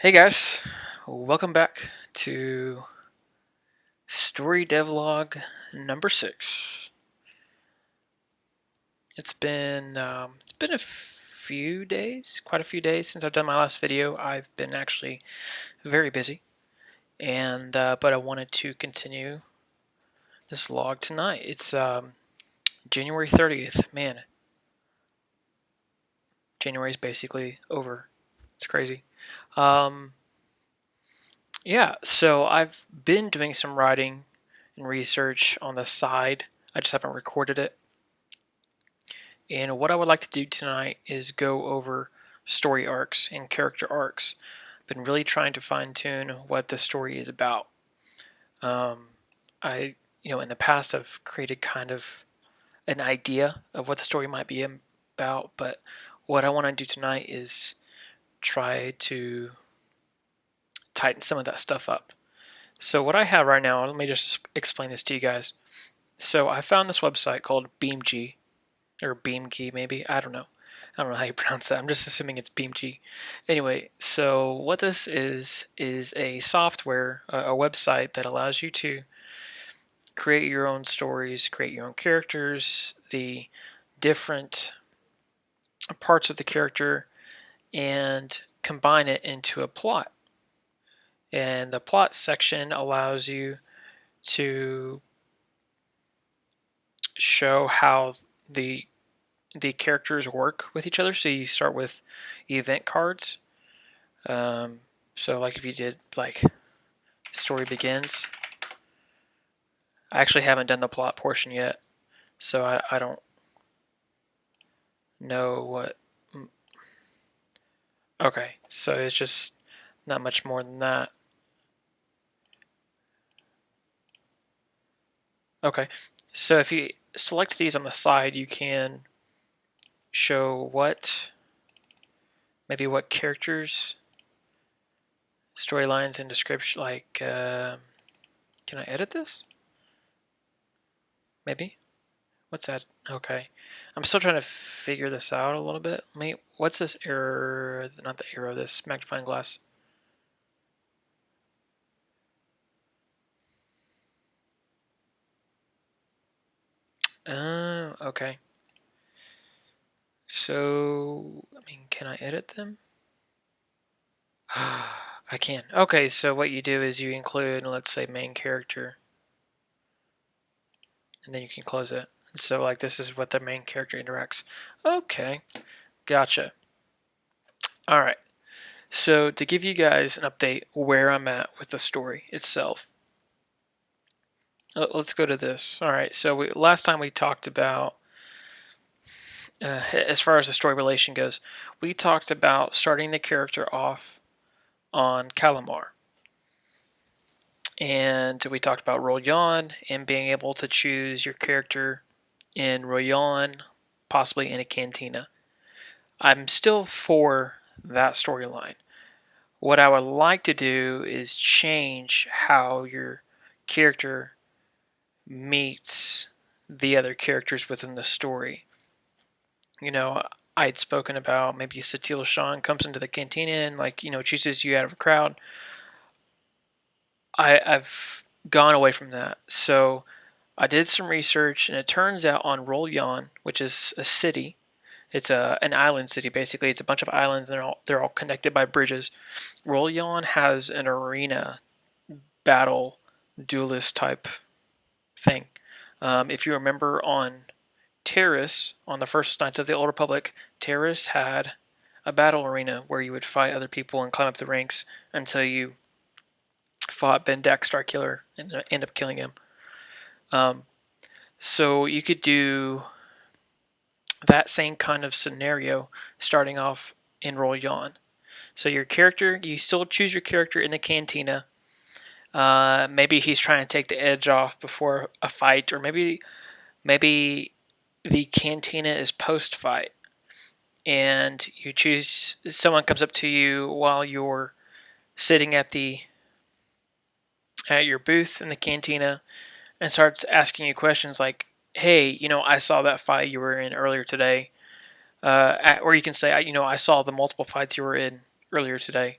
Hey guys, welcome back to Story Devlog number 6. It's been a few days, quite a few days since I've done my last video. I've been actually very busy, and but I wanted to continue this log tonight. It's January 30th. Man, January's basically over. It's crazy. Um, yeah, so I've been doing some writing and research on the side. I just haven't recorded it. And what I would like to do tonight is go over story arcs and character arcs. I've been really trying to fine tune what the story is about. Um, in the past, I've created kind of an idea of what the story might be about, but what I want to do tonight is try to tighten some of that stuff up. So, what I have right now, let me just explain this to you guys. So, I found this website called BeamG, or BeamKey maybe. I don't know how you pronounce that. I'm just assuming it's BeamG. Anyway, so what this is a software, a website that allows you to create your own stories, create your own characters, the different parts of the character, and combine it into a plot. And the plot section allows you to show how the characters work with each other. So you start with event cards. Um, so like if you did like story begins, I actually haven't done the plot portion yet, so I don't know what. Okay, so it's just not much more than that. Okay, so if you select these on the side, you can show maybe what characters, storylines, and description. Can I edit this? Maybe. What's that? Okay. I'm still trying to figure this out a little bit. What's this error? Not the arrow, this magnifying glass. Okay. So, can I edit them? I can. Okay, so what you do is you include, let's say, main character, and then you can close it. So, like, this is what the main character interacts. Okay, gotcha. All right. So, to give you guys an update where I'm at with the story itself, let's go to this. All right. So, last time we talked about, as far as the story relation goes, we talked about starting the character off on Calamar. And we talked about Royan and being able to choose your character in Royan, possibly in a cantina. I'm still for that storyline. What I would like to do is change how your character meets the other characters within the story. I'd spoken about maybe Satil Shan comes into the cantina and chooses you out of a crowd. I've gone away from that. So I did some research, and it turns out on Rolyon, which is a city, it's an island city basically. It's a bunch of islands, and they're all connected by bridges. Rolyon has an arena battle duelist type thing. If you remember on Terrace, on the first Knights of the Old Republic, Terrace had a battle arena where you would fight other people and climb up the ranks until you fought Bendak Starkiller and end up killing him. So you could do that same kind of scenario starting off in Rolyon. So your character, you still choose your character in the cantina. Maybe he's trying to take the edge off before a fight, or maybe the cantina is post-fight, and you choose someone comes up to you while you're sitting at your booth in the cantina and starts asking you questions like, "Hey, I saw that fight you were in earlier today," or you can say, "I saw the multiple fights you were in earlier today,"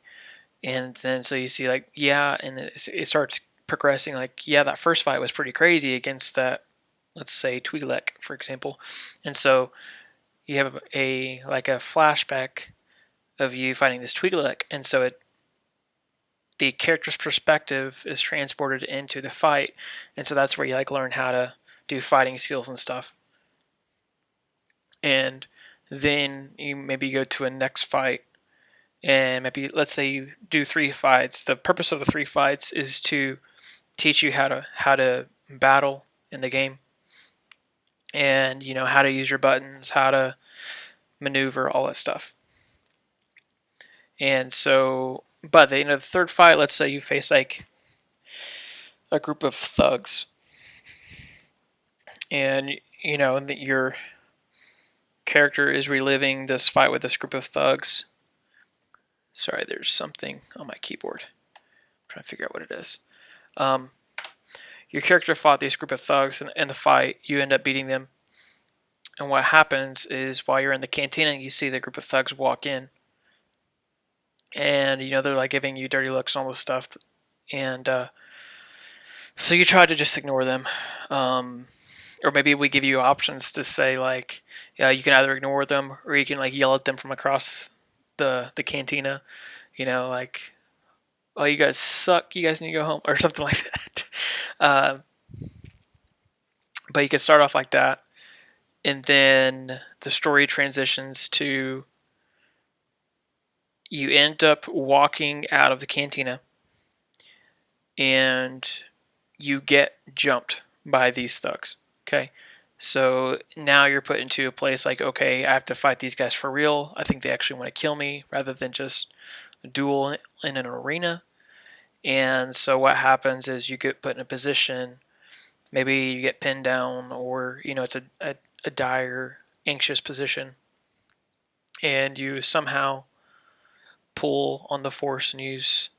And then so you see like, yeah, and it starts progressing like, yeah, that first fight was pretty crazy against that, let's say Twi'lek, for example. And so you have a like a flashback of you fighting this Twi'lek, and so the character's perspective is transported into the fight, and so that's where you like learn how to do fighting skills and stuff. And then you maybe go to a next fight, and maybe let's say you do 3 fights. The purpose of the 3 fights is to teach you how to battle in the game, and how to use your buttons, how to maneuver, all that stuff. And so, but the third fight, let's say you face like a group of thugs, and your character is reliving this fight with this group of thugs. Sorry, there's something on my keyboard. I'm trying to figure out what it is. Your character fought this group of thugs in the fight. You end up beating them. And what happens is while you're in the cantina, you see the group of thugs walk in. And, they're like giving you dirty looks and all this stuff. And so you try to just ignore them. Or maybe we give you options to say like, yeah, you can either ignore them or you can like yell at them from across the cantina, like, oh, you guys suck, you guys need to go home, or something like that. But you can start off like that, and then the story transitions to you end up walking out of the cantina and you get jumped by these thugs. Okay, so now you're put into a place like, okay, I have to fight these guys for real. I think they actually want to kill me rather than just a duel in an arena. And so what happens is you get put in a position, maybe you get pinned down, or it's a dire, anxious position, and you somehow pull on the force and use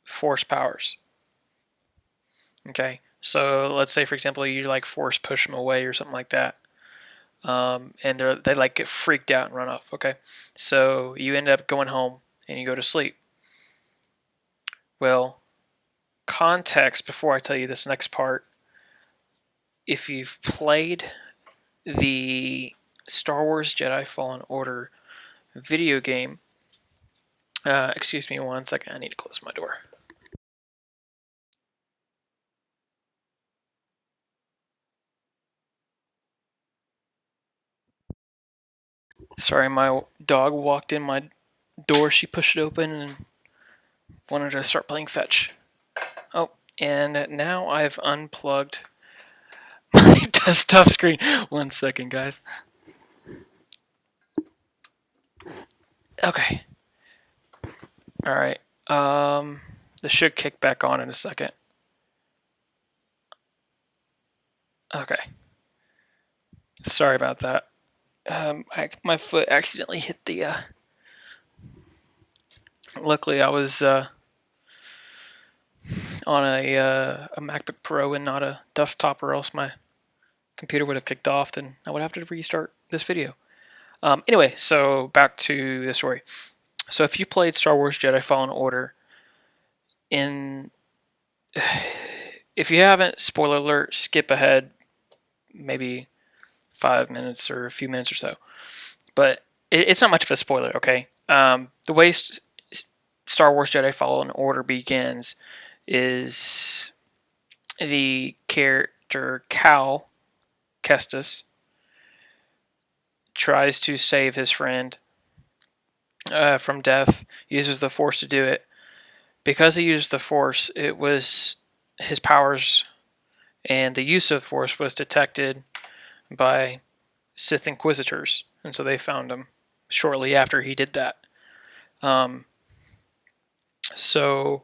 force powers. Okay, so let's say for example you like force push them away or something like that, and they like get freaked out and run off. Okay, so you end up going home and you go to sleep. Well, context before I tell you this next part. If you've played the Star Wars Jedi Fallen Order video game, excuse me 1 second, I need to close my door. Sorry, my dog walked in my door, she pushed it open and wanted to start playing fetch. Oh, and now I've unplugged my desktop screen. 1 second, guys. Okay. Alright. This should kick back on in a second. Okay. Sorry about that. My foot accidentally hit the. Luckily, I was on a MacBook Pro and not a desktop, or else my computer would have kicked off, and I would have to restart this video. Anyway, so back to the story. So if you played Star Wars Jedi Fallen Order, if you haven't, spoiler alert, skip ahead maybe 5 minutes or a few minutes or so. But it's not much of a spoiler, okay? The way Star Wars Jedi Fallen Order begins is the character Cal Kestis tries to save his friend from death, uses the Force to do it. Because he used the Force, it was his powers and the use of Force was detected by Sith Inquisitors, and so they found him shortly after he did that. So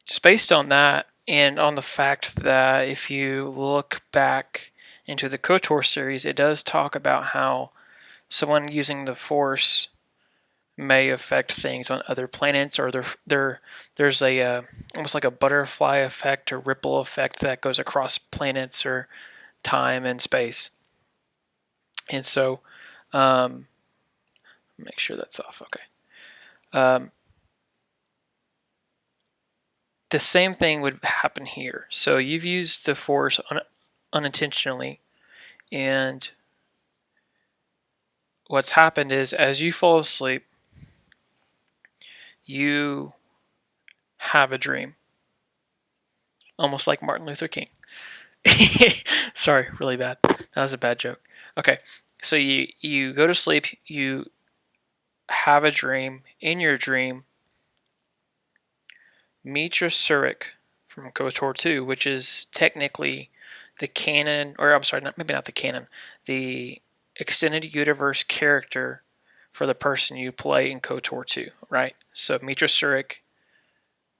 just based on that, and on the fact that if you look back into the KOTOR series, it does talk about how someone using the Force may affect things on other planets, or there's a almost like a butterfly effect or ripple effect that goes across planets or time and space. And so, make sure that's off. Okay. Um, the same thing would happen here. So you've used the Force unintentionally, and what's happened is as you fall asleep, you have a dream, almost like Martin Luther King. Sorry, really bad. That was a bad joke. Okay, so you go to sleep, you have a dream. In your dream, Mitra Surik from KOTOR 2, which is technically the canon, or I'm sorry, maybe not the canon, the extended universe character for the person you play in KOTOR 2, right? So Mitra Surik,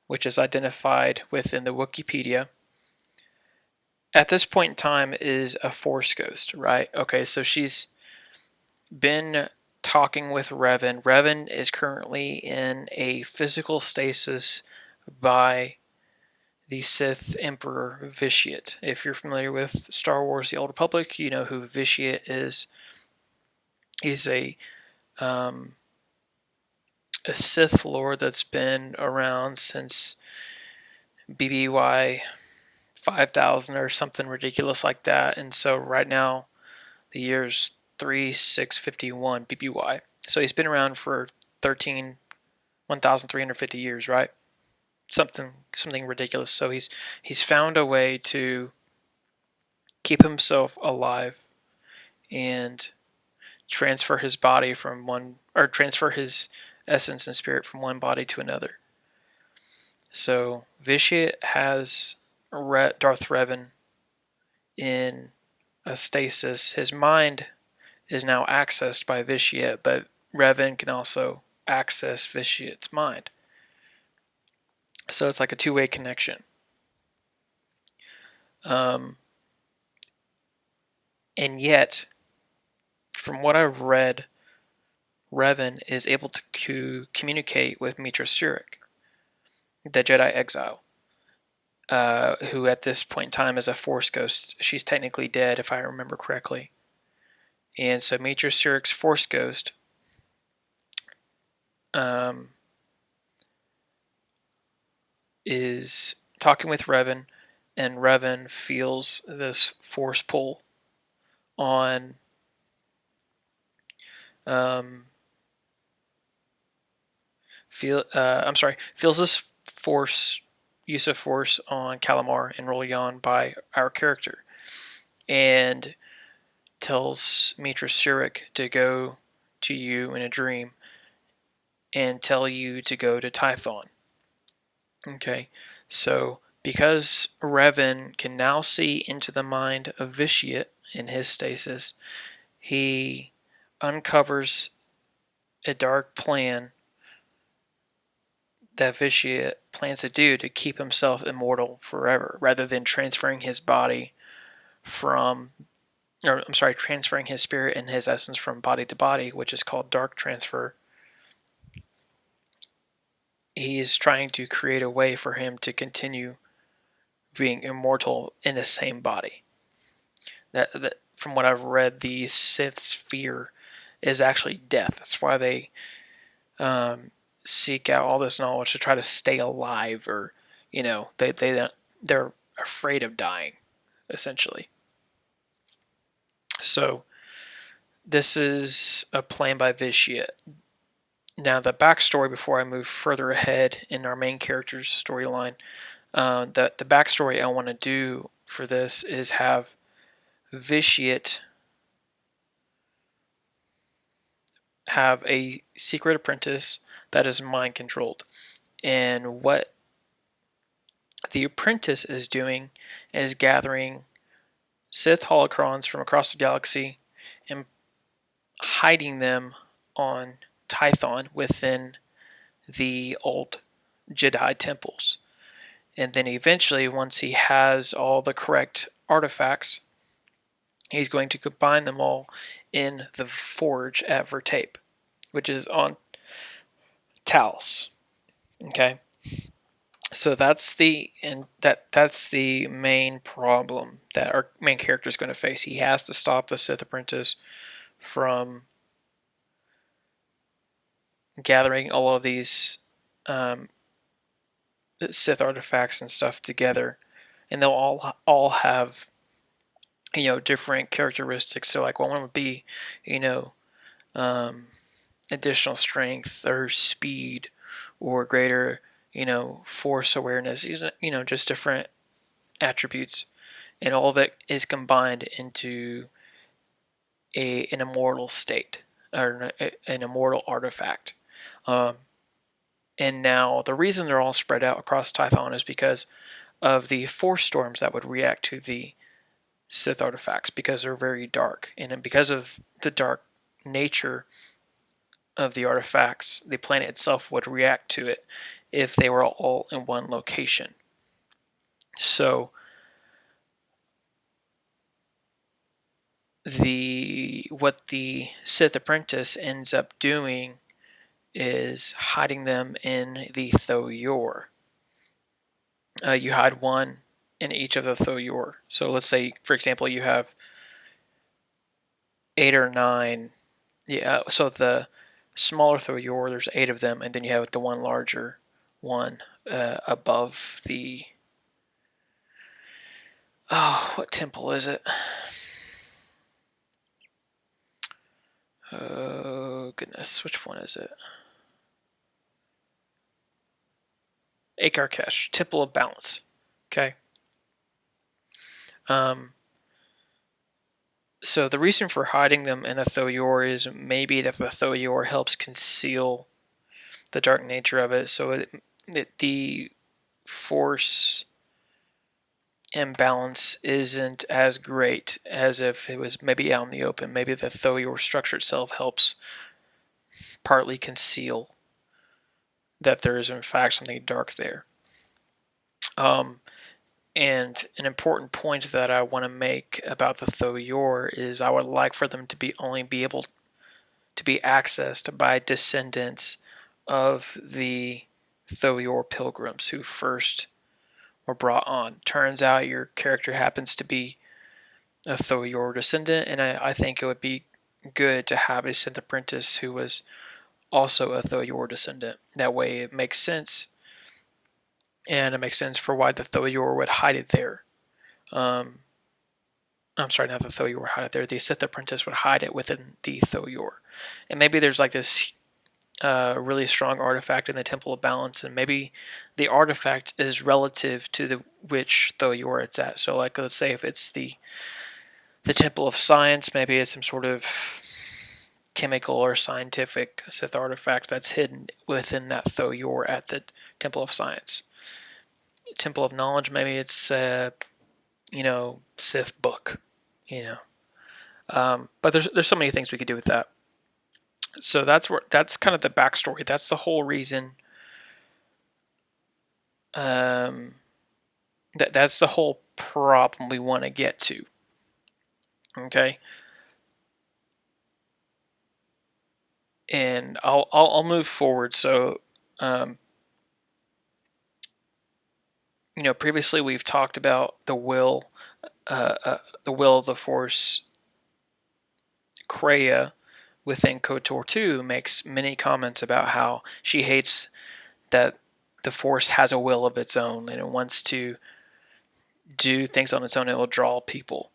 which is identified within the Wikipedia, at this point in time is a Force ghost, right? Okay, so she's been talking with Revan. Revan is currently in a physical stasis by the Sith Emperor Vitiate. If you're familiar with Star Wars: The Old Republic, you know who Vitiate is. He's a Sith Lord that's been around since BBY 5000 or something ridiculous like that. And so right now, the year's 3651 BBY. So he's been around for 1,350 years, right? Something ridiculous. So he's found a way to keep himself alive and transfer his body from one, or transfer his essence and spirit from one body to another. So Vitiate has Darth Revan in a stasis. His mind is now accessed by Vitiate, but Revan can also access Vitiate's mind. So it's like a two-way connection. And yet, from what I've read, Revan is able to communicate with Mitra Surik, the Jedi exile, who at this point in time is a Force ghost. She's technically dead, if I remember correctly. And so Mitra Surik's Force ghost is talking with Revan, and Revan feels this Force pull on feels this use of Force on Calamar and Rolion by our character, and tells Mitra Surik to go to you in a dream and tell you to go to Tython. Okay, so because Revan can now see into the mind of Vitiate in his stasis, he uncovers a dark plan that Vitiate plans to do to keep himself immortal forever, rather than transferring his body transferring his spirit and his essence from body to body, which is called dark transfer. He's trying to create a way for him to continue being immortal in the same body. That from what I've read, the Sith's fear is actually death. That's why they seek out all this knowledge to try to stay alive, or they're afraid of dying, essentially. So this is a plan by Vitiate. Now, the backstory, before I move further ahead in our main character's storyline, the backstory I want to do for this is have Vitiate have a secret apprentice that is mind controlled. And what the apprentice is doing is gathering Sith holocrons from across the galaxy and hiding them on Tython within the old Jedi temples. And then eventually, once he has all the correct artifacts, he's going to combine them all in the forge at Vertape, which is on Talos. Okay, so that's the main problem that our main character is going to face. He has to stop the Sith apprentice from gathering all of these um, Sith artifacts and stuff together, and they'll all have different characteristics. So like one would be you know um, additional strength or speed or greater force awareness. Just different attributes, and all of it is combined into an immortal state or an immortal artifact. Um, and now the reason they're all spread out across Tython is because of the force storms that would react to the Sith artifacts, because they're very dark, and because of the dark nature of the artifacts, the planet itself would react to it if they were all in one location. So what the Sith apprentice ends up doing is hiding them in the Thoyor. You hide one in each of the Thoyor. So let's say, for example, you have 8 or 9. Yeah, so the smaller Thoyor, there's 8 of them, and then you have the one larger one above the. Oh, what temple is it? Oh goodness, which one is it? Akarkesh, Temple of Balance. Okay. So the reason for hiding them in the Thoyor is maybe that the Thoyor helps conceal the dark nature of it, so the force imbalance isn't as great as if it was maybe out in the open. Maybe the Thoyor structure itself helps partly conceal that there is in fact something dark there. And an important point that I want to make about the Thoyor is I would like for them to be able to be accessed by descendants of the Thoyor pilgrims who first were brought on. Turns out your character happens to be a Thoyor descendant, and I think it would be good to have a Sith apprentice who was also a Thoyor descendant. That way it makes sense, and it makes sense for why the Thoyor would hide it there. I'm sorry, not the Thoyor would hide it there. The Sith apprentice would hide it within the Thoyor. And maybe there's like this really strong artifact in the Temple of Balance, and maybe the artifact is relative to which Thoyor it's at. So, like, let's say if it's the Temple of Science, maybe it's some sort of chemical or scientific Sith artifact that's hidden within that Thoyor at the Temple of Science. Temple of Knowledge, maybe it's Sith book, but there's so many things we could do with that. So that's kind of the backstory. That's the whole reason. That's the whole problem we want to get to. Okay. And I'll move forward. So, previously we've talked about the will of the Force. Kreia within KOTOR 2 makes many comments about how she hates that the Force has a will of its own and it wants to do things on its own. It will draw people.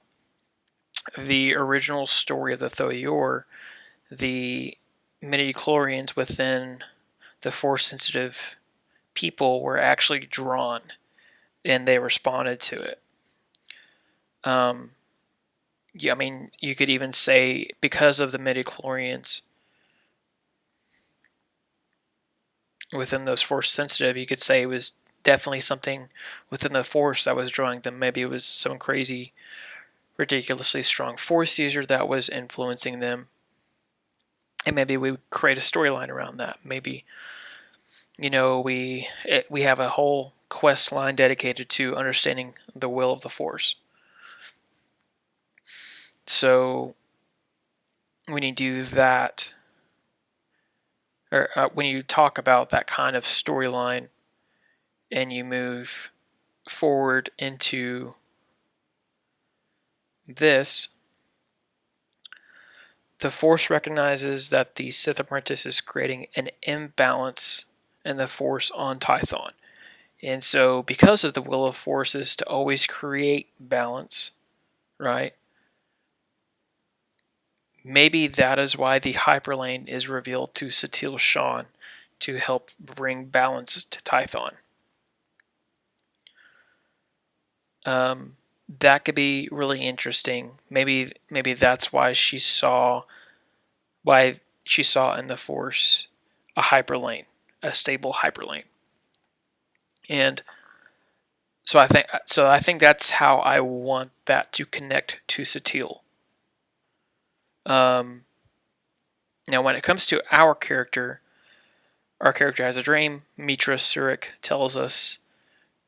The original story of the Thoyor, the midichlorians within the Force-sensitive people were actually drawn, and they responded to it. Yeah, I mean, you could even say because of the midichlorians within those Force sensitive, you could say it was definitely something within the Force that was drawing them. Maybe it was some crazy, ridiculously strong Force user that was influencing them. And maybe we would create a storyline around that. Maybe, we have a whole quest line dedicated to understanding the will of the Force. So when you do that, or when you talk about that kind of storyline, and you move forward into this, The Force recognizes that the Sith apprentice is creating an imbalance in the Force on Tython. And so, because of the will of Force is to always create balance, right? Maybe that is why the hyperlane is revealed to Satil Shan to help bring balance to Tython. That could be really interesting. Maybe that's why she saw in the Force a hyperlane, a stable hyperlane. And so I think that's how I want that to connect to Satil. Now, when it comes to our character has a dream. Mitra Surik tells us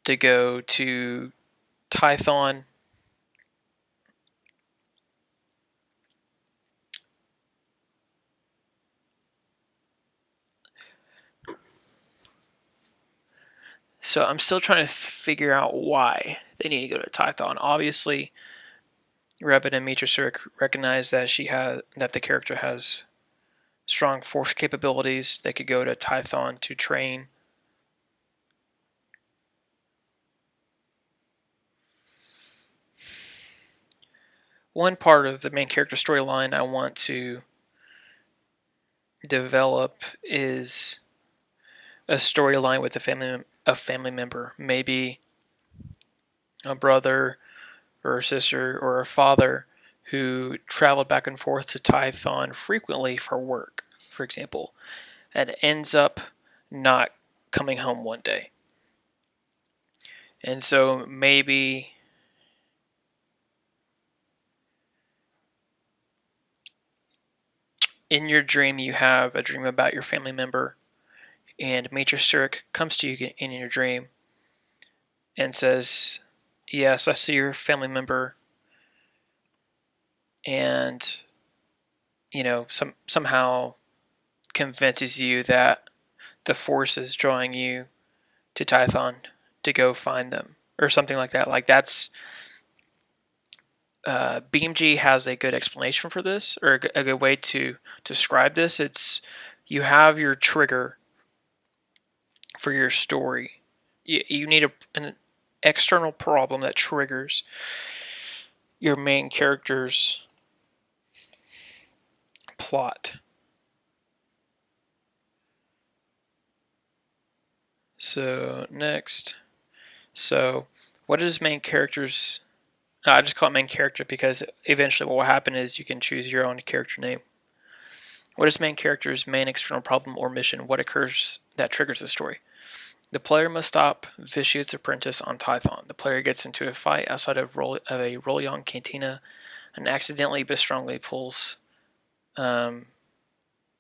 to go to Tython. So I'm still trying to figure out why they need to go to Tython. Obviously, Rebin and Mitra Surik recognize that the character has strong force capabilities. They could go to Tython to train. One part of the main character storyline I want to develop is a storyline with a family member, maybe a brother or a sister or a father who traveled back and forth to Tython frequently for work, for example, and ends up not coming home one day. And so maybe in your dream you have a dream about your family member, and Major Surik comes to you in your dream and says, "Yes, I see your family member," and somehow convinces you that the Force is drawing you to Tython to go find them, or something like that. Like that's BeamG has a good explanation for this, or a good way to describe this. It's you have your trigger for your story. You need an external problem that triggers your main character's plot. So next, what is main character's? I just call it main character because eventually what will happen is you can choose your own character name. What is main character's main external problem or mission? What occurs that triggers the story? The player must stop Vitiate's apprentice on Tython. The player gets into a fight outside of a Rolyong cantina and accidentally but strongly pulls, we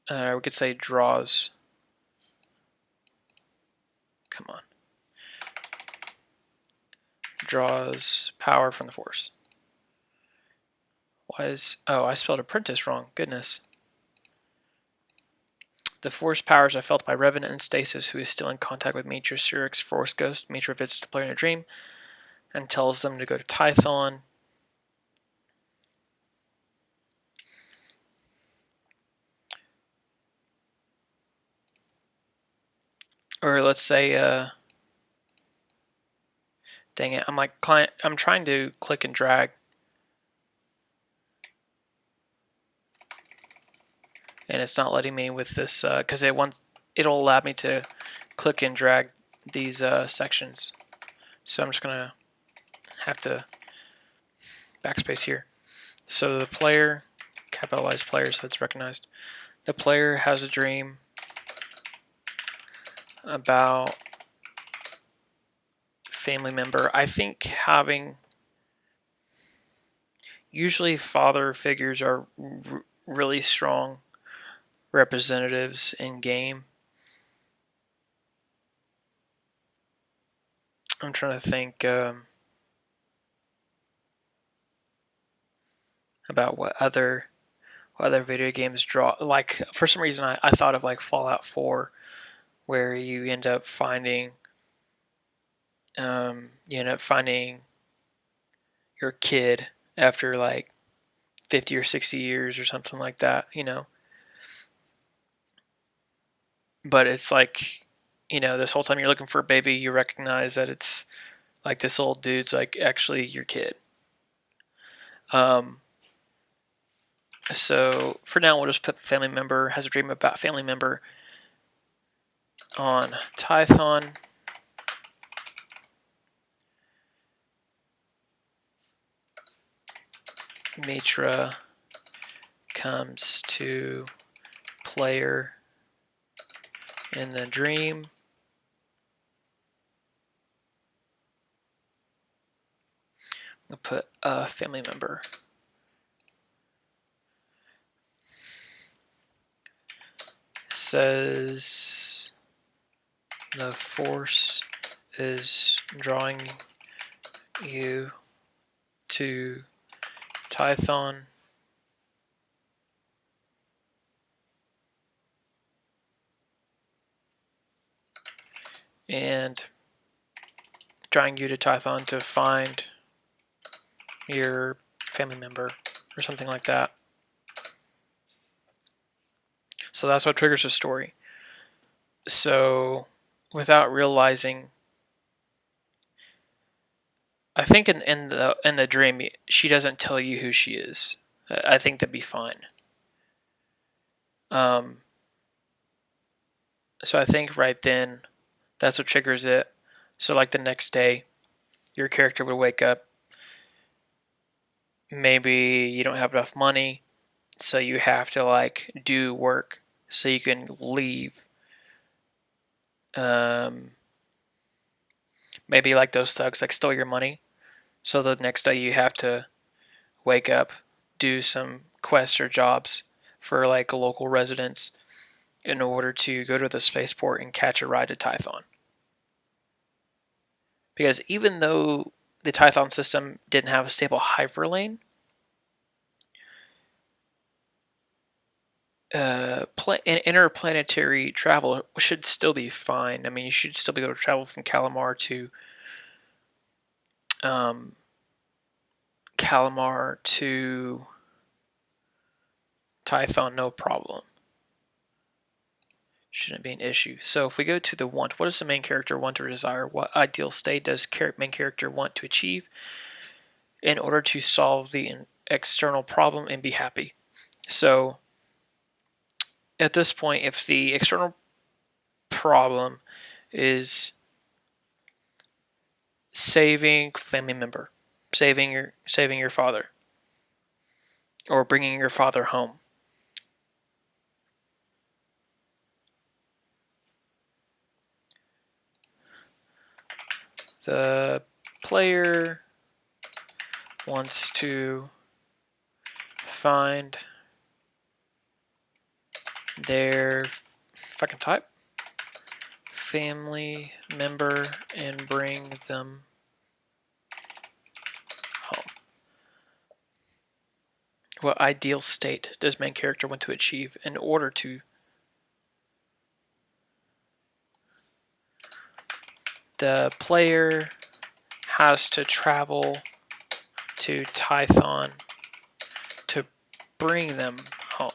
could say draws. Come on. Draws power from the Force. I spelled apprentice wrong. Goodness. The Force powers are felt by Revenant and Stasis, who is still in contact with Mitra Surik's Force Ghost. Mitra visits the player in a dream and tells them to go to Tython. Or let's say, dang it, I'm trying to click and drag. And it's not letting me with this, because it'll allow me to click and drag these sections. So I'm just gonna have to backspace here. So the player, capitalized player, so it's recognized. The player has a dream about family member. I think usually father figures are really strong representatives in game. I'm trying to think about what other video games draw. Like for some reason, I thought of like Fallout 4, where you end up finding your kid after like 50 or 60 years or something like that, you know. But it's like, you know, this whole time you're looking for a baby, you recognize that it's like this old dude's like actually your kid. So for now, we'll just put family member has a dream about family member on Tython. Mitra comes to player in the dream. We'll put a family member. Says the force is drawing you to Tython. And drawing you to Tython to find your family member or something like that. So that's what triggers the story. So without realizing, I think in the dream she doesn't tell you who she is. I think that'd be fine. So I think right then that's what triggers it. So like the next day, your character would wake up. Maybe you don't have enough money, so you have to like do work so you can leave. Maybe like those thugs like stole your money, so the next day you have to wake up, do some quests or jobs for like local residents in order to go to the spaceport and catch a ride to Tython. Because even though the Tython system didn't have a stable hyperlane, interplanetary travel should still be fine. I mean, you should still be able to travel from Calamar to Tython, no problem. Shouldn't be an issue. So if we go to the want, what does the main character want or desire? What ideal state does main character want to achieve in order to solve the external problem and be happy? So at this point, if the external problem is saving family member, saving your father, or bringing your father home, the player wants to find their fucking type family member and bring them home. What ideal state does main character want to achieve in order to the player has to travel to Tython to bring them home.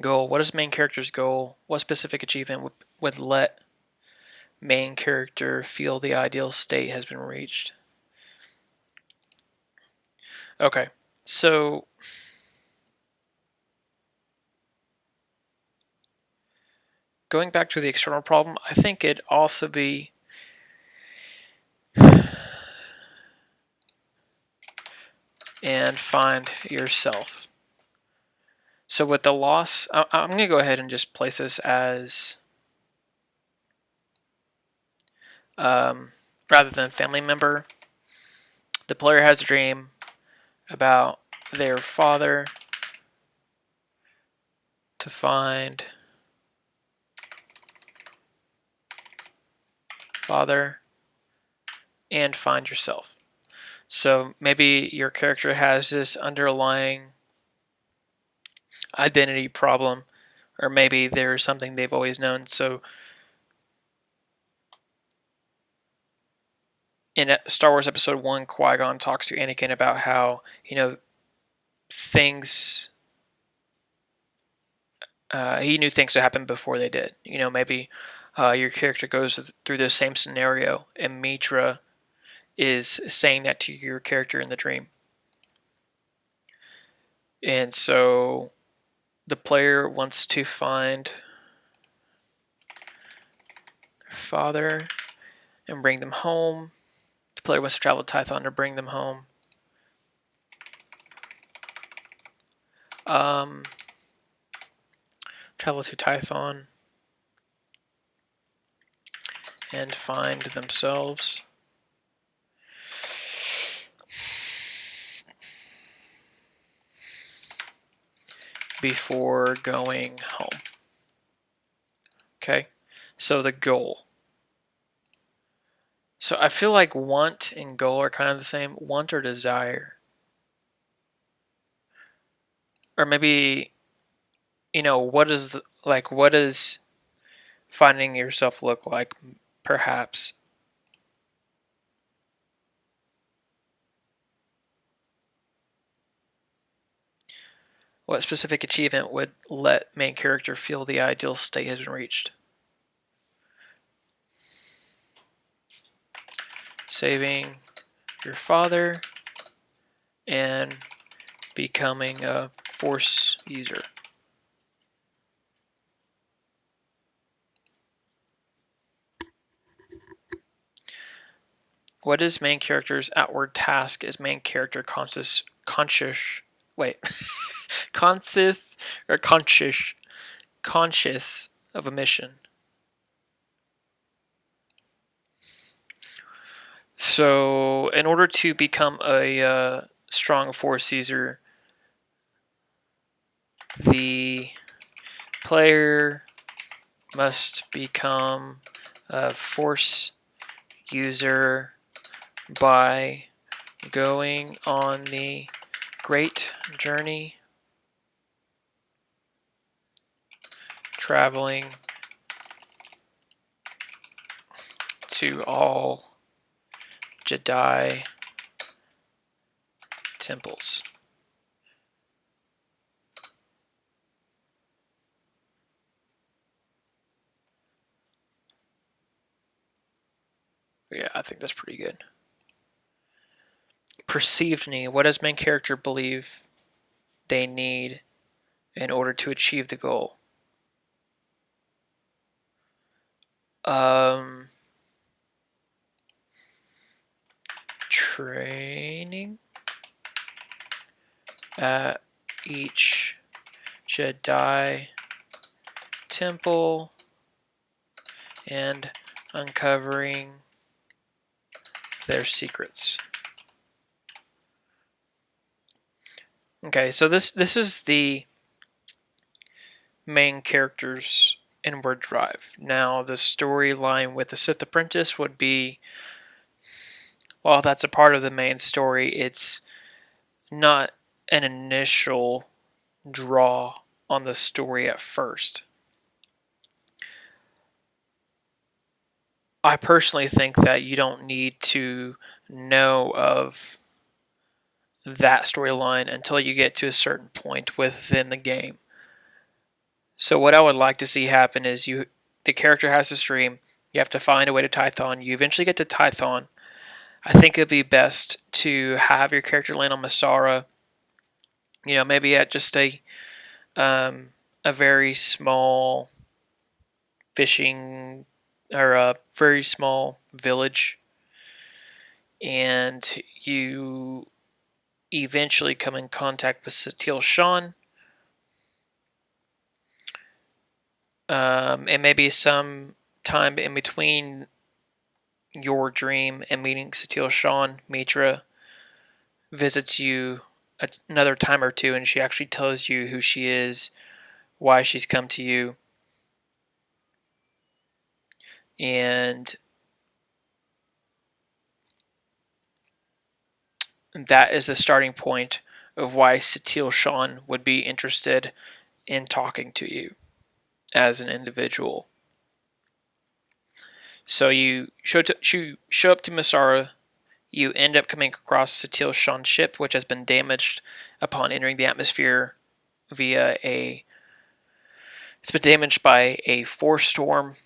Goal. What is main character's goal? What specific achievement would let main character feel the ideal state has been reached? Okay, so going back to the external problem, I think it'd also be and find yourself. So with the loss, I'm going to go ahead and just place this as rather than family member. The player has a dream about their father to find father and find yourself. So maybe your character has this underlying identity problem, or maybe there's something they've always known. So in Star Wars Episode 1, Qui-Gon talks to Anakin about how, things, he knew things would happen before they did. Maybe your character goes through the same scenario, and Mitra is saying that to your character in the dream. And so the player wants to find their father and bring them home. The player wants to travel to Tython to bring them home. Travel to Tython and find themselves. Before going home. Okay, so the goal. So I feel like want and goal are kind of the same. Want or desire. Or maybe, what does finding yourself look like, perhaps? What specific achievement would let main character feel the ideal state has been reached? Saving your father and becoming a Force user. What is main character's outward task? Is main character conscious wait conscious or conscious of a mission? So in order to become a strong Force user, the player must become a Force user by going on the great journey, traveling to all Jedi temples. Yeah, I think that's pretty good. Perceived need. What does main character believe they need in order to achieve the goal? Training at each Jedi temple and uncovering their secrets. Okay, so this is the main character's inward drive. Now, the storyline with the Sith Apprentice would be, well, that's a part of the main story. It's not an initial draw on the story at first. I personally think that you don't need to know of that storyline until you get to a certain point within the game. So what I would like to see happen is the character has this dream. You have to find a way to Tython. You eventually get to Tython. I think it would be best to have your character land on Masara. Maybe at just a very small fishing or a very small village, and you eventually come in contact with Satele Shan, and maybe some time in between your dream and meeting Satele Shan, Mitra visits you another time or two, and she actually tells you who she is, why she's come to you, and that is the starting point of why Satele Shan would be interested in talking to you as an individual. So you show up to Masara. You end up coming across Satil Shan's ship, which has been damaged upon entering the atmosphere via a. It's been damaged by a force storm,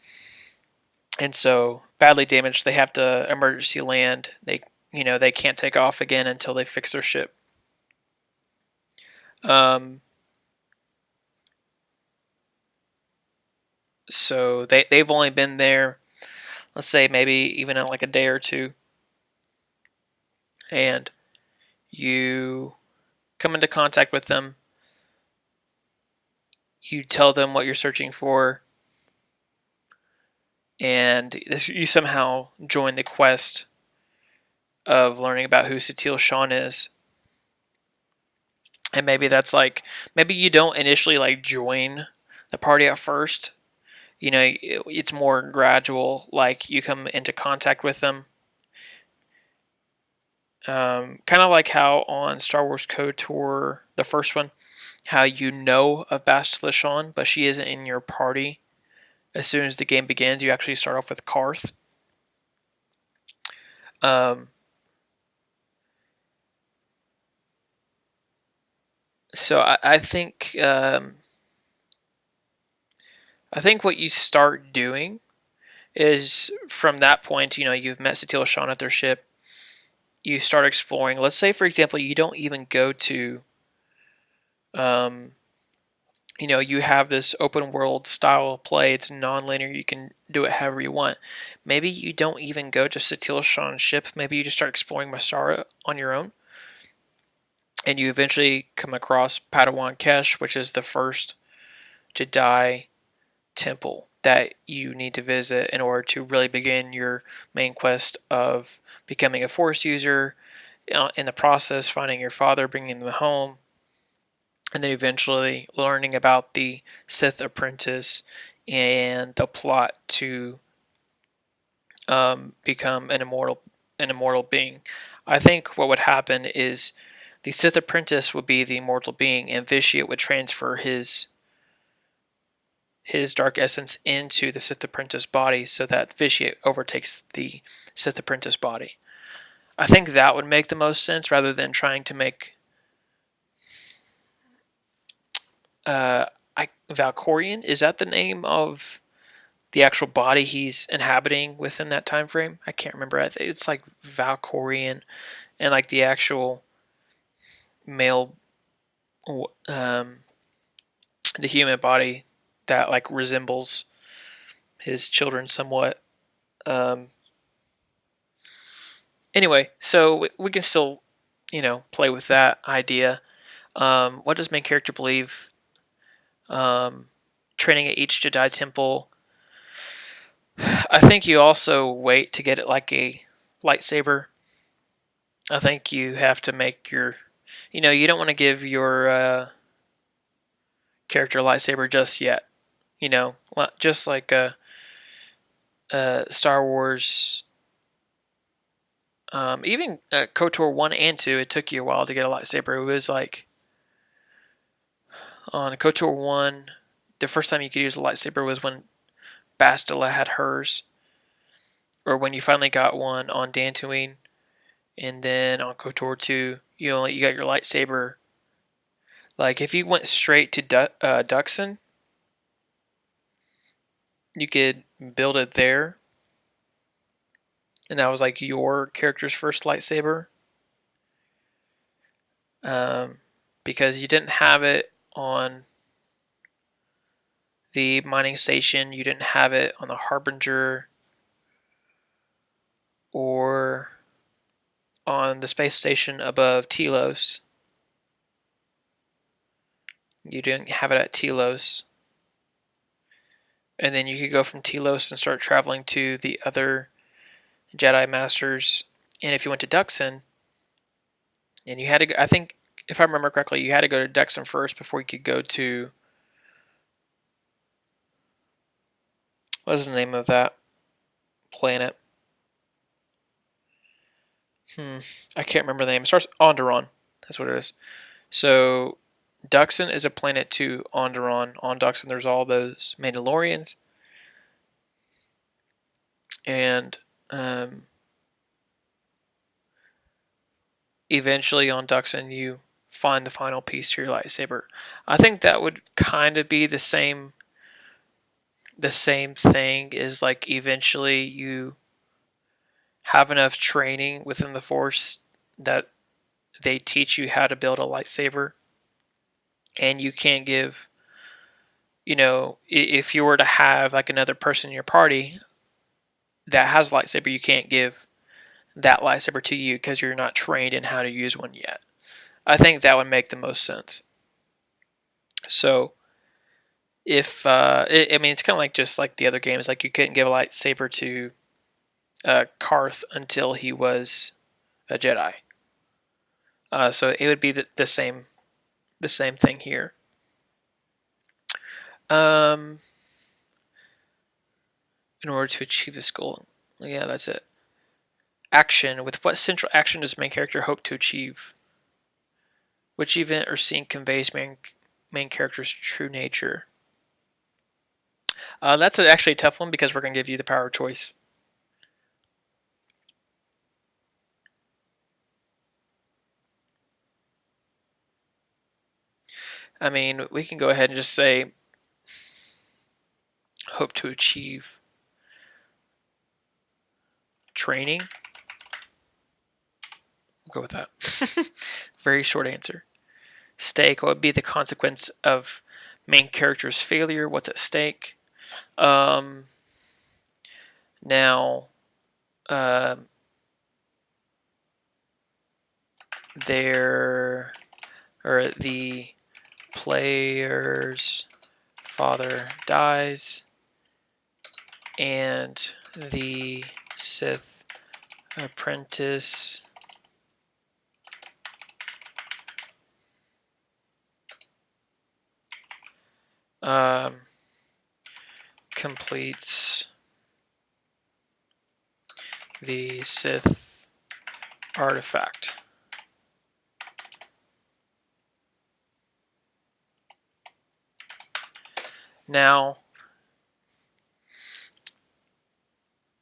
and so badly damaged they have to emergency land. They can't take off again until they fix their ship. So they've only been there, let's say maybe even in like a day or two, and you come into contact with them. You tell them what you're searching for, and you somehow join the quest of learning about who Satil Shan is. And maybe that's like, maybe you don't initially like join the party at first. It's more gradual. Like you come into contact with them. Kind of like how on Star Wars KOTOR, the first one, how you know of Bastila Shan, but she isn't in your party. As soon as the game begins, you actually start off with Karth. So I think what you start doing is from that point, you've met Satil Shan at their ship. You start exploring. Let's say, for example, you don't even go to, you have this open world style of play. It's non-linear. You can do it however you want. Maybe you don't even go to Satil Shan's ship. Maybe you just start exploring Masara on your own. And you eventually come across Padawan Kesh, which is the first Jedi temple that you need to visit in order to really begin your main quest of becoming a Force user. In the process, finding your father, bringing him home, and then eventually learning about the Sith apprentice and the plot to become an immortal being. I think what would happen is the Sith apprentice would be the immortal being, and Vitiate would transfer his dark essence into the Sith apprentice body, so that Vitiate overtakes the Sith apprentice body. I think that would make the most sense rather than trying to make Valkorion. Is that the name of the actual body he's inhabiting within that time frame? I can't remember. It's like Valkorion, and like the actual male, the human body that like resembles his children somewhat. Anyway, so we can still, play with that idea. What does main character believe? Training at each Jedi temple. I think you also wait to get it like a lightsaber. I think you have to make your, you don't want to give your character a lightsaber just yet. Just like Star Wars, even KOTOR 1 and 2, it took you a while to get a lightsaber. It was like on KOTOR 1, the first time you could use a lightsaber was when Bastila had hers, or when you finally got one on Dantooine, and then on KOTOR 2, you got your lightsaber. Like if you went straight to Duxon, you could build it there, and that was like your character's first lightsaber. Because you didn't have it on the mining station, you didn't have it on the Harbinger, or on the space station above Telos. You didn't have it at Telos. And then you could go from Telos and start traveling to the other Jedi Masters. And if you went to Duxon, and you had to go, I think, if I remember correctly, you had to go to Duxon first before you could go to, what is the name of that planet? I can't remember the name. It starts Onderon. That's what it is. So Duxon is a planet to Onderon. On Duxon, there's all those Mandalorians, and eventually on Duxon you find the final piece to your lightsaber. I think that would kind of be the same thing is like eventually you have enough training within the Force that they teach you how to build a lightsaber, and you can't give, if you were to have like another person in your party that has a lightsaber, you can't give that lightsaber to you because you're not trained in how to use one yet. I think that would make the most sense. So if I mean, it's kind of like just like the other games, like you couldn't give a lightsaber to Karth until he was a Jedi. So it would be the same thing here. In order to achieve this goal, yeah, that's it. Action. With what central action does main character hope to achieve? Which event or scene conveys main character's true nature? That's actually a tough one because we're going to give you the power of choice. I mean, we can go ahead and just say hope to achieve training. We'll go with that. Very short answer. Stake. What would be the consequence of main character's failure? What's at stake? Now, there, or the player's father dies, and the Sith apprentice completes the Sith artifact. Now,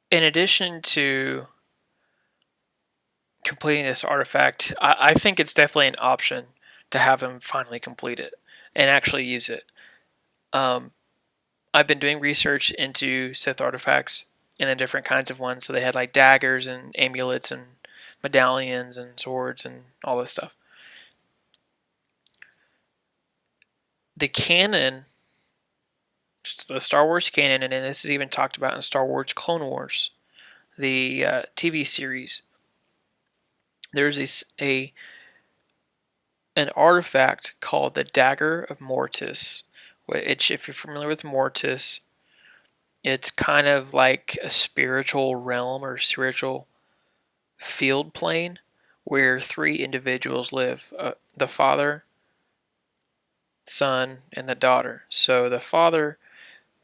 in addition to completing this artifact, I think it's definitely an option to have them finally complete it and actually use it. I've been doing research into Sith artifacts and the different kinds of ones. So they had like daggers and amulets and medallions and swords and all this stuff. The canon, the Star Wars canon, and this is even talked about in Star Wars Clone Wars, the TV series. There's an artifact called the Dagger of Mortis, which, if you're familiar with Mortis, it's kind of like a spiritual realm or spiritual field plane where three individuals live: the father, son, and the daughter. So the father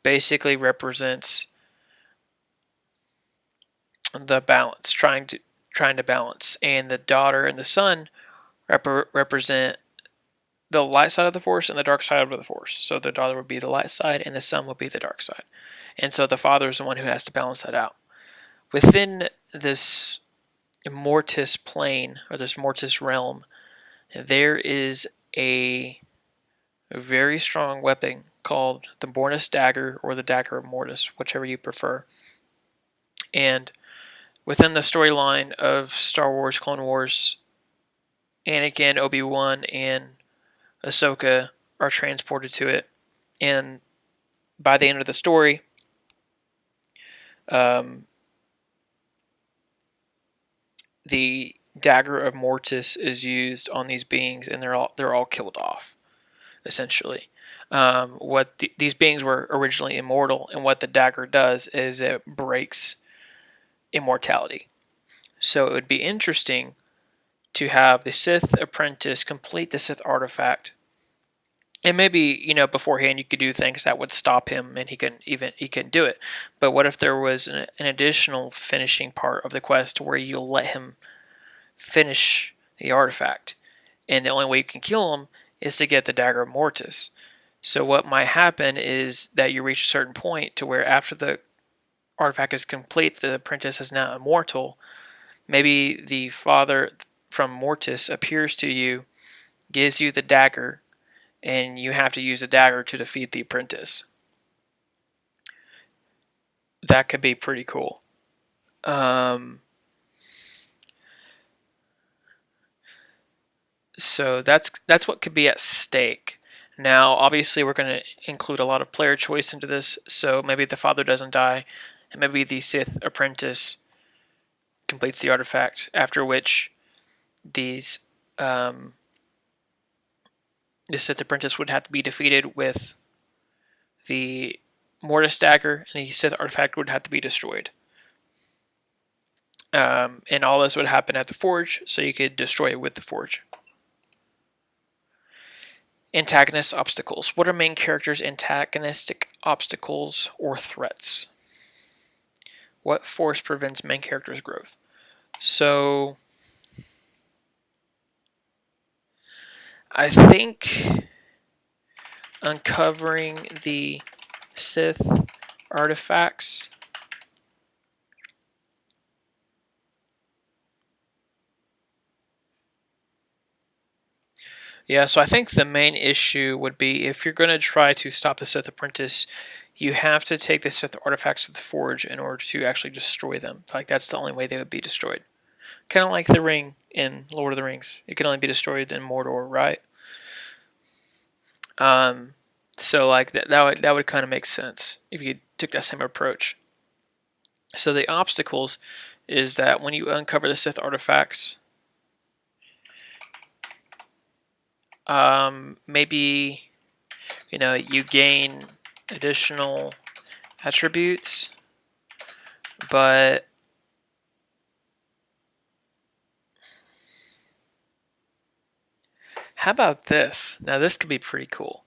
basically represents the balance, trying to balance, and the daughter and the son represent the light side of the Force and the dark side of the Force. So the daughter would be the light side and the son would be the dark side. And so the father is the one who has to balance that out. Within this Mortis plane, or this Mortis realm, there is a very strong weapon called the Bornis Dagger or the Dagger of Mortis, whichever you prefer. And within the storyline of Star Wars Clone Wars, Anakin, Obi-Wan, and Ahsoka are transported to it, and by the end of the story, the Dagger of Mortis is used on these beings, and they're all killed off, essentially. These beings were originally immortal, and what the dagger does is it breaks immortality. So it would be interesting to have the Sith apprentice complete the Sith artifact, and maybe beforehand you could do things that would stop him, and he can do it. But what if there was an additional finishing part of the quest where you'll let him finish the artifact, and the only way you can kill him is to get the dagger mortis. So what might happen is that you reach a certain point to where after the artifact is complete, the apprentice is now immortal. Maybe the father from Mortis appears to you, gives you the dagger, and you have to use the dagger to defeat the apprentice. That could be pretty cool. So that's what could be at stake. Now, obviously, we're going to include a lot of player choice into this, so maybe the father doesn't die, and maybe the Sith apprentice completes the artifact, after which these the Sith apprentice would have to be defeated with the Mortis dagger, and the Sith artifact would have to be destroyed. And all this would happen at the forge, so you could destroy it with the forge. Antagonist obstacles. What are main characters' antagonistic obstacles or threats? What force prevents main characters' growth? So, I think uncovering the Sith artifacts Yeah, so I think the main issue would be if you're going to try to stop the Sith apprentice, you have to take the Sith artifacts to the forge in order to actually destroy them. Like, that's the only way they would be destroyed. Kind of like the ring in Lord of the Rings. It can only be destroyed in Mordor, right? So like that would kind of make sense if you took that same approach. So the obstacles is that when you uncover the Sith artifacts, maybe you gain additional attributes, but how about this? Now this could be pretty cool.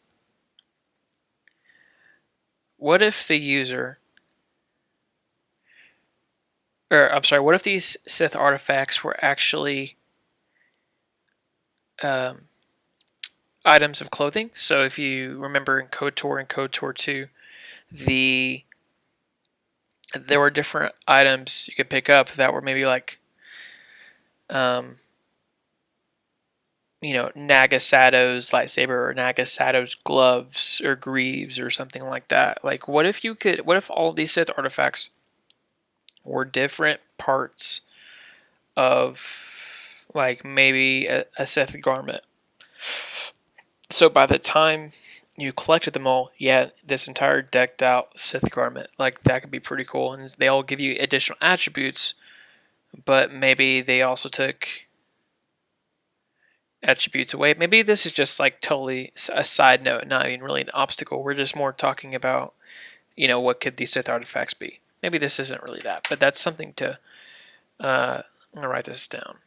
What if the user, or I'm sorry, what if these Sith artifacts were actually items of clothing? So if you remember in KOTOR and KOTOR 2, there were different items you could pick up that were maybe like Nagasato's lightsaber or Nagasato's gloves or greaves or something like that. Like, what if all of these Sith artifacts were different parts of, like, maybe a Sith garment? So by the time you collected them all, you had this entire decked out Sith garment. Like, that could be pretty cool. And they all give you additional attributes, but maybe they also took attributes away. Maybe this is just like totally a side note, not even really an obstacle. We're just more talking about, what could these Sith artifacts be? Maybe this isn't really that, but that's something to. I'm gonna write this down.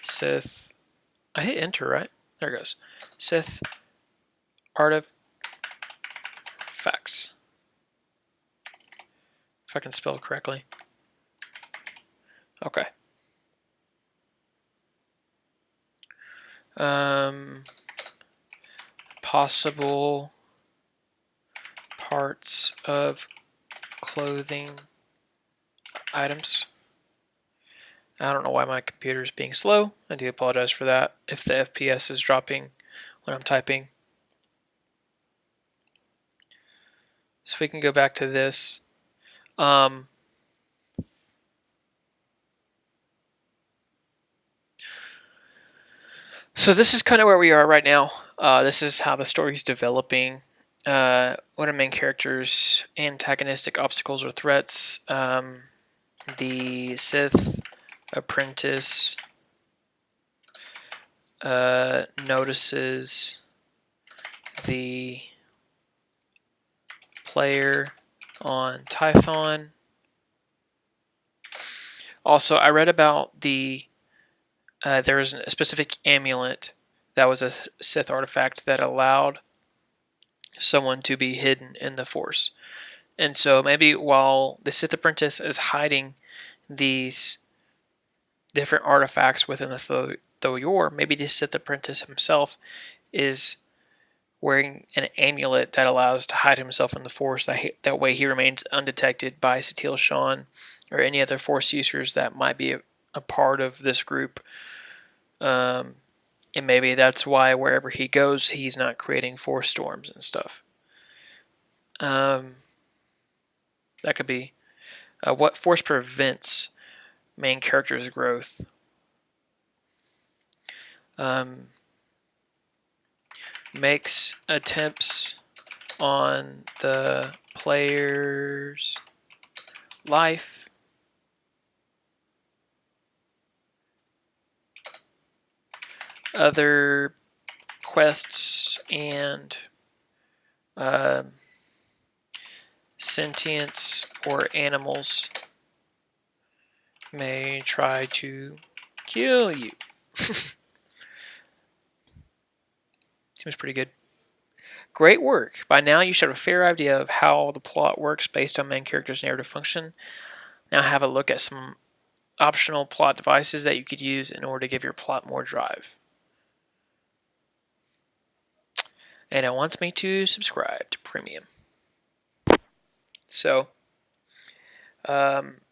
Sith. I hit enter, right? There it goes. Sith artifacts. If I can spell it correctly. Okay. Possible parts of clothing items. I don't know why my computer is being slow. I do apologize for that if the FPS is dropping when I'm typing. So we can go back to this. So this is kind of where we are right now. This is how the story is developing. What are main characters' antagonistic obstacles or threats? The Sith apprentice notices the player on Tython. Also, I read about there was a specific amulet that was a Sith artifact that allowed someone to be hidden in the Force. And so maybe while the Sith apprentice is hiding these different artifacts within the Thoyor. Maybe the Sith apprentice himself is wearing an amulet that allows to hide himself in the Force. That way he remains undetected by Satil Shan or any other Force users that might be a part of this group. And maybe that's why wherever he goes, he's not creating Force storms and stuff. That could be. What Force prevents main character's growth? Makes attempts on the player's life. Other quests and sentients or animals may try to kill you. Seems pretty good. Great work. By now you should have a fair idea of how the plot works based on main character's narrative function. Now have a look at some optional plot devices that you could use in order to give your plot more drive. And it wants me to subscribe to Premium. So,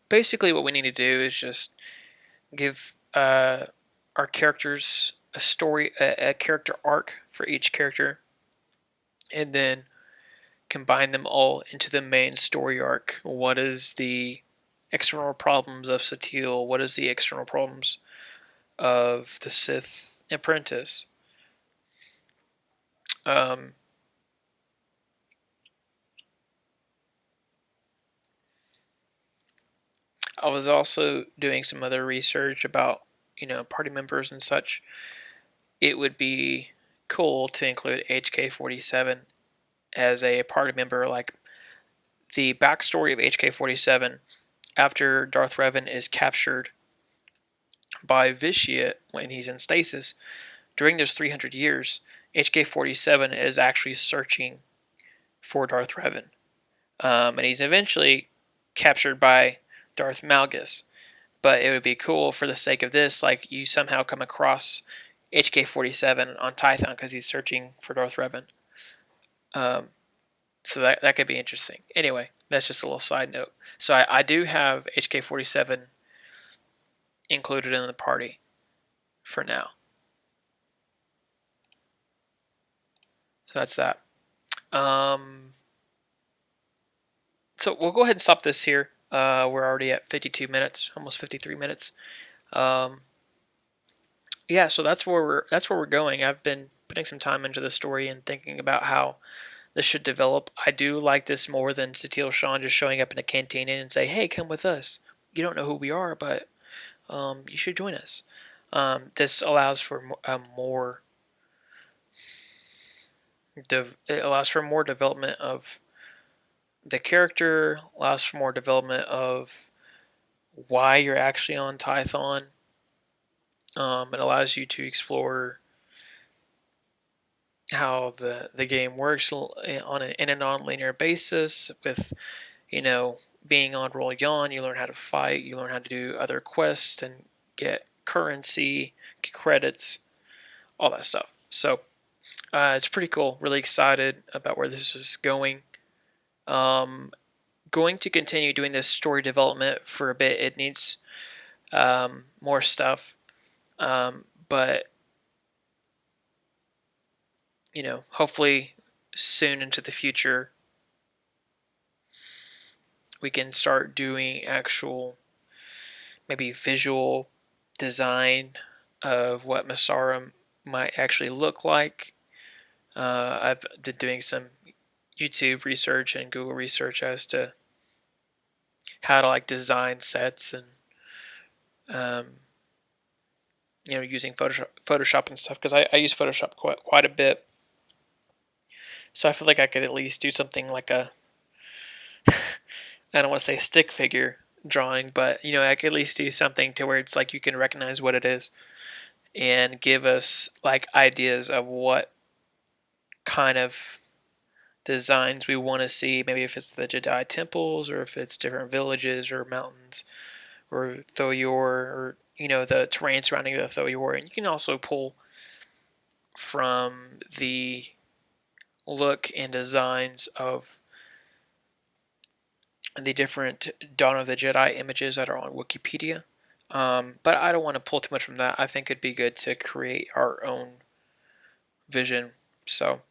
basically what we need to do is just give our characters a story, a character arc for each character, and then combine them all into the main story arc. What is the external problems of Satil? What is the external problems of the Sith apprentice? I was also doing some other research about, party members and such. It would be cool to include HK-47 as a party member. Like the backstory of HK-47 after Darth Revan is captured by Vitiate when he's in stasis. During those 300 years, HK-47 is actually searching for Darth Revan. And he's eventually captured by Darth Malgus. But it would be cool for the sake of this, like you somehow come across HK-47 on Tython because he's searching for Darth Revan. So that could be interesting. Anyway, that's just a little side note. So I do have HK-47 included in the party for now. So that's that. So we'll go ahead and stop this here. We're already at 52 minutes, almost 53 minutes. Yeah, so that's where we're going. I've been putting some time into the story and thinking about how this should develop. I do like this more than Satil Shan just showing up in a cantina and say, "Hey, come with us. You don't know who we are, but you should join us." This allows for more. It allows for more development of the character. Allows for more development of why you're actually on Tython. It allows you to explore how the game works in a non-linear basis with, being on Roll Yon, you learn how to fight, you learn how to do other quests and get currency, get credits, all that stuff. So it's pretty cool. Really excited about where this is going. Going to continue doing this story development for a bit. It needs more stuff. But hopefully soon into the future we can start doing actual maybe visual design of what Massara might actually look like. I've been doing some YouTube research and Google research as to how to design sets and using Photoshop and stuff, because I use Photoshop quite a bit. So I feel like I could at least do something like a I don't want to say stick figure drawing, but I could at least do something to where it's like you can recognize what it is and give us ideas of what kind of designs we want to see. Maybe if it's the Jedi temples or if it's different villages or mountains or Thoyor, or the terrain surrounding the Thoyor, and you can also pull from the look and designs of the different Dawn of the Jedi images that are on Wikipedia. But I don't want to pull too much from that. I think it'd be good to create our own vision. So,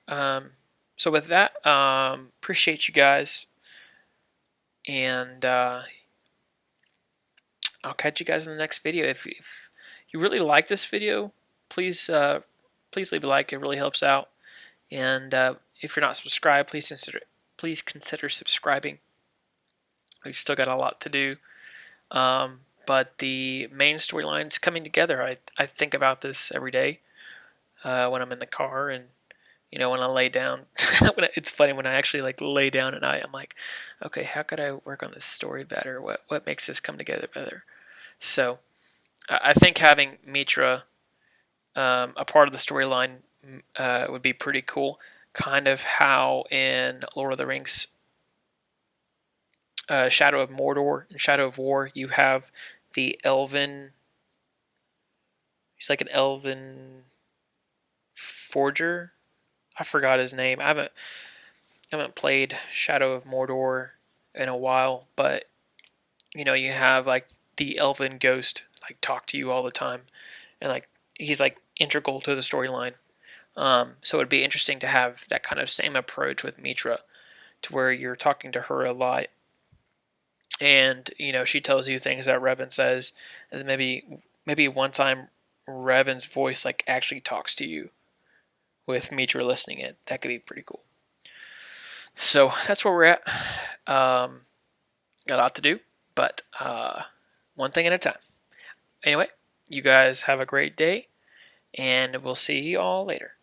um, so with that, appreciate you guys, and I'll catch you guys in the next video. If you really like this video, please leave a like. It really helps out. And if you're not subscribed, please consider subscribing. We've still got a lot to do. But the main storyline's coming together. I think about this every day when I'm in the car, and when I lay down. It's funny when I actually like lay down at night. I'm like, okay, how could I work on this story better? What makes this come together better? So I think having Mitra a part of the storyline would be pretty cool. Kind of how in Lord of the Rings, Shadow of Mordor and Shadow of War, you have the elven. He's like an elven forger. I forgot his name. I haven't played Shadow of Mordor in a while, but you have like the elven ghost like talk to you all the time, and like he's like integral to the storyline. So it'd be interesting to have that kind of same approach with Mitra, to where you're talking to her a lot, and she tells you things that Revan says, and then maybe one time Revan's voice like actually talks to you with Mitra listening in. That could be pretty cool. So that's where we're at. Got a lot to do, but one thing at a time. Anyway, you guys have a great day, and we'll see you all later.